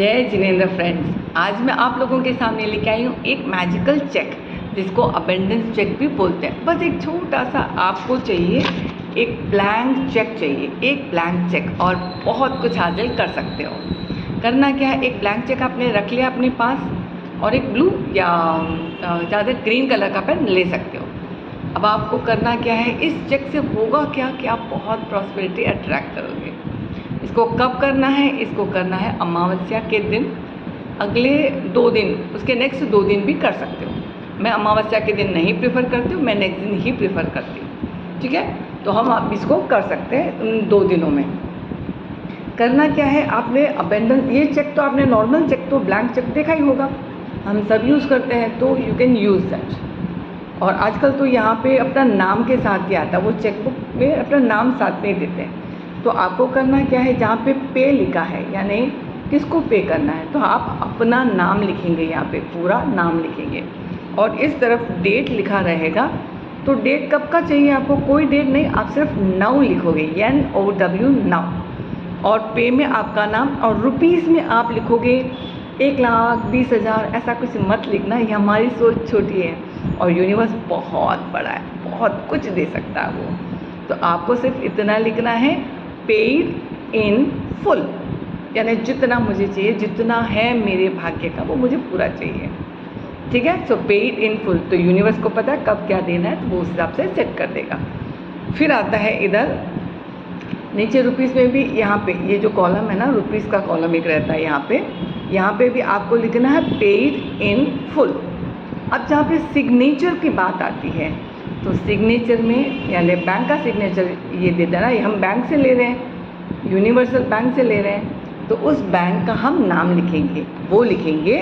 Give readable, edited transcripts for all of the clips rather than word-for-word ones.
जय जिनेंद्र फ्रेंड्स। आज मैं आप लोगों के सामने लेके आई हूँ एक मैजिकल चेक जिसको अबेंडेंस चेक भी बोलते हैं। बस एक छोटा सा आपको चाहिए, एक ब्लैंक चेक चाहिए, एक ब्लैंक चेक, और बहुत कुछ हासिल कर सकते हो। करना क्या है, एक ब्लैंक चेक आपने रख लिया अपने पास और एक ब्लू या ज़्यादा ग्रीन कलर का पेन ले सकते हो। अब आपको करना क्या है, इस चेक से होगा क्या कि आप बहुत प्रॉस्पेरिटी अट्रैक्ट करोगे। इसको कब करना है, इसको करना है अमावस्या के दिन, अगले 2 दिन, उसके नेक्स्ट 2 दिन भी कर सकते हो। मैं अमावस्या के दिन नहीं प्रेफर करती हूँ, मैं नेक्स्ट दिन ही प्रेफर करती हूँ। ठीक है, तो हम आप इसको कर सकते हैं उन 2 दिनों में। करना क्या है, आपने अबेंडेंस, ये चेक तो आपने नॉर्मल चेक तो ब्लैंक चेक देखा ही होगा, हम सब यूज़ करते हैं, तो यू कैन यूज़ दैट। और आजकल तो यहाँ पे अपना नाम के साथ ही आता है, वो चेकबुक में अपना नाम साथ में ही देते हैं। तो आपको करना क्या है, जहाँ पे पे लिखा है यानी किसको पे करना है, तो आप अपना नाम लिखेंगे, यहाँ पे पूरा नाम लिखेंगे और इस तरफ डेट लिखा रहेगा। तो डेट कब का चाहिए आपको, कोई डेट नहीं, आप सिर्फ नाउ लिखोगे, NOW नाउ, और पे में आपका नाम, और रुपीज़ में आप लिखोगे 1,20,000, ऐसा कुछ मत लिखना, ये हमारी सोच छोटी है और यूनिवर्स बहुत बड़ा है, बहुत कुछ दे सकता है वो। तो आपको सिर्फ इतना लिखना है, पेड इन फुल, यानी जितना मुझे चाहिए, जितना है मेरे भाग्य का वो मुझे पूरा चाहिए। ठीक है, सो पेड इन फुल, तो यूनिवर्स को पता है कब क्या देना है, तो वो उस हिसाब से सेट कर देगा। फिर आता है इधर नीचे रुपीज़ में भी, यहाँ पे ये जो कॉलम है ना, रुपीज़ का कॉलम एक रहता है यहाँ पे भी आपको लिखना है पेड इन फुल। अब जहाँ पे सिग्नेचर की बात आती है, तो सिग्नेचर में यानी बैंक का सिग्नेचर ये देता है ना, ये हम बैंक से ले रहे हैं, यूनिवर्सल बैंक से ले रहे हैं, तो उस बैंक का हम नाम लिखेंगे, वो लिखेंगे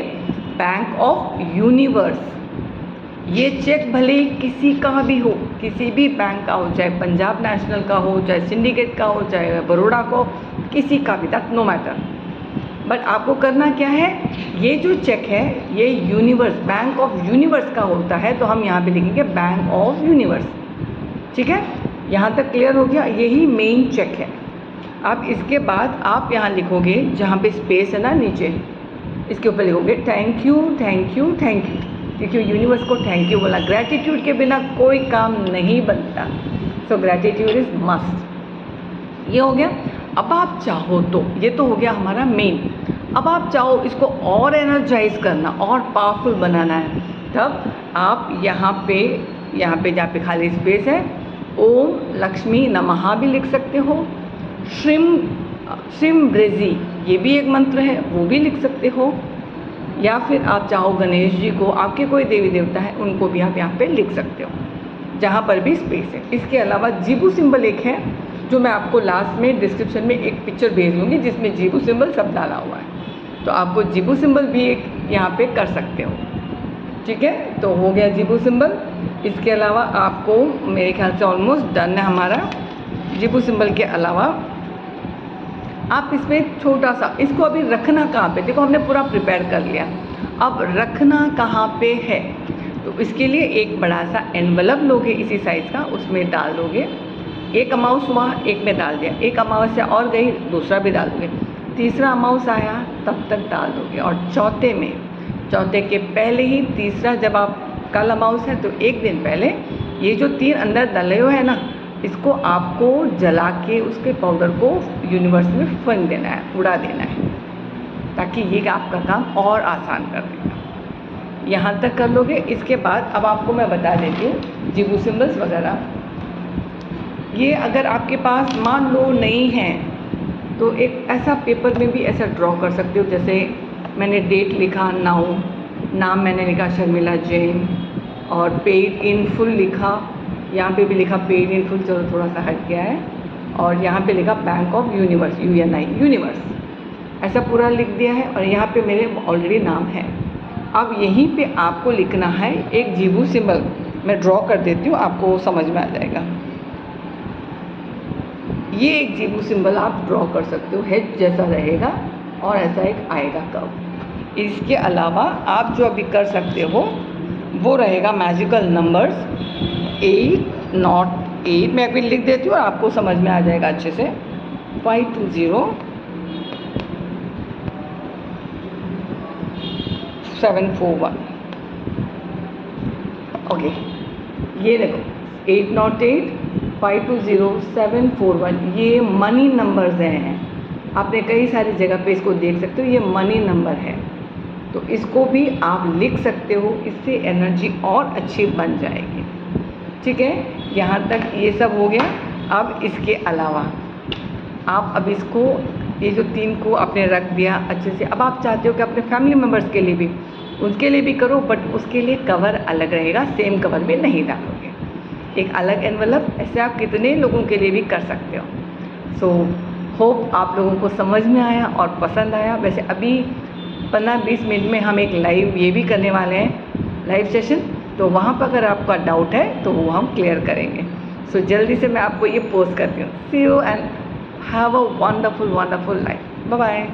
बैंक ऑफ यूनिवर्स। ये चेक भले किसी का भी हो, किसी भी बैंक का हो, चाहे पंजाब नेशनल का हो, चाहे सिंडिकेट का हो, चाहे बड़ौदा का हो, किसी का भी, दैट नो मैटर। बट आपको करना क्या है, ये जो चेक है ये यूनिवर्स, बैंक ऑफ यूनिवर्स का होता है, तो हम यहाँ पे लिखेंगे बैंक ऑफ यूनिवर्स। ठीक है, यहाँ तक क्लियर हो गया, यही मेन चेक है। अब इसके बाद आप यहाँ लिखोगे, जहाँ पे स्पेस है ना नीचे, इसके ऊपर लिखोगे thank you thank you thank you, क्योंकि यूनिवर्स को थैंक यू बोला। ग्रैटिट्यूड के बिना कोई काम नहीं बनता, सो ग्रैटिट्यूड इज़ मस्ट। ये हो गया। अब आप चाहो तो, ये तो हो गया हमारा मेन, अब आप चाहो इसको और एनर्जाइज करना और पावरफुल बनाना है, तब आप यहाँ पे जहाँ पे खाली स्पेस है, ओम लक्ष्मी नमः भी लिख सकते हो। श्रीम ब्रेजी, ये भी एक मंत्र है, वो भी लिख सकते हो। या फिर आप चाहो गणेश जी को, आपके कोई देवी देवता है, उनको भी आप यहाँ पे लिख सकते हो, जहाँ पर भी स्पेस है। इसके अलावा जीबू सिंबल एक है, जो मैं आपको लास्ट में डिस्क्रिप्शन में एक पिक्चर भेज दूँगी, जिसमें जीबू सिंबल सब डाला हुआ है, तो आपको जीबू सिंबल भी एक यहाँ पे कर सकते हो। ठीक है, तो हो गया जीबू सिंबल। इसके अलावा आपको मेरे ख्याल से ऑलमोस्ट डन है हमारा। जीबू सिंबल के अलावा आप इसमें छोटा सा, इसको अभी रखना कहाँ पे, देखो हमने पूरा प्रिपेयर कर लिया, अब रखना कहाँ पे है, तो इसके लिए एक बड़ा सा एनवलप लोगे इसी साइज़ का, उसमें डाल दोगे। एक अमाउस हुआ, एक में डाल दिया, एक अमावस्या और गई, दूसरा भी डाल दोगे, तीसरा अमाउस आया तब तक डाल दोगे, और चौथे के पहले ही तीसरा, जब आप कल अमाउस है तो एक दिन पहले ये जो 3 अंदर डले हुए हैं ना, इसको आपको जला के उसके पाउडर को यूनिवर्स में फेंक देना है, उड़ा देना है, ताकि ये आपका काम और आसान कर देगा। यहाँ तक कर लोगे। इसके बाद अब आपको मैं बता देती हूँ जीबू सिम्बल्स वगैरह। ये अगर आपके पास मान लो नहीं है, तो एक ऐसा पेपर में भी ऐसा ड्रॉ कर सकते हो, जैसे मैंने डेट लिखा नाउ, नाम मैंने लिखा शर्मिला जैन, और पेड इन फुल लिखा, यहाँ पे भी लिखा पेड इन फुल, चलो थोड़ा सा हट गया है, और यहाँ पे लिखा bank of universe, UNI universe, ऐसा पूरा लिख दिया है, और यहाँ पे मेरे ऑलरेडी नाम है। अब यहीं पे आपको लिखना है एक जीबू सिंबल, मैं ड्रॉ कर देती हूँ, आपको समझ में आ जाएगा। ये एक जीबू सिंबल आप ड्रॉ कर सकते हो, हेड जैसा रहेगा और ऐसा एक आएगा कर्व। इसके अलावा आप जो अभी कर सकते हो वो रहेगा मैजिकल नंबर्स 8 नॉट 8, मैं अभी लिख देती हूँ और आपको समझ में आ जाएगा अच्छे से। 520 741। ओके, ये देखो 808-520-741, ये मनी नंबर्स हैं। आपने कई सारी जगह पे इसको देख सकते हो, ये मनी नंबर है। तो इसको भी आप लिख सकते हो, इससे एनर्जी और अच्छी बन जाएगी। ठीक है, यहाँ तक ये सब हो गया। अब इसके अलावा आप अब इसको, ये जो 3 को आपने रख दिया अच्छे से, अब आप चाहते हो कि अपने फैमिली मेम्बर्स के लिए भी, उनके लिए भी करो, बट उसके लिए कवर अलग रहेगा, सेम कवर में नहीं डालोगे, एक अलग एनवलप। ऐसे आप कितने लोगों के लिए भी कर सकते हो। सो होप आप लोगों को समझ में आया और पसंद आया। वैसे अभी 15-20 मिनट में हम एक लाइव ये भी करने वाले हैं, लाइव सेशन, तो वहाँ पर अगर आपका डाउट है तो वो हम क्लियर करेंगे। सो जल्दी से मैं आपको ये पोस्ट करती हूँ। See you and have a wonderful life. Bye bye.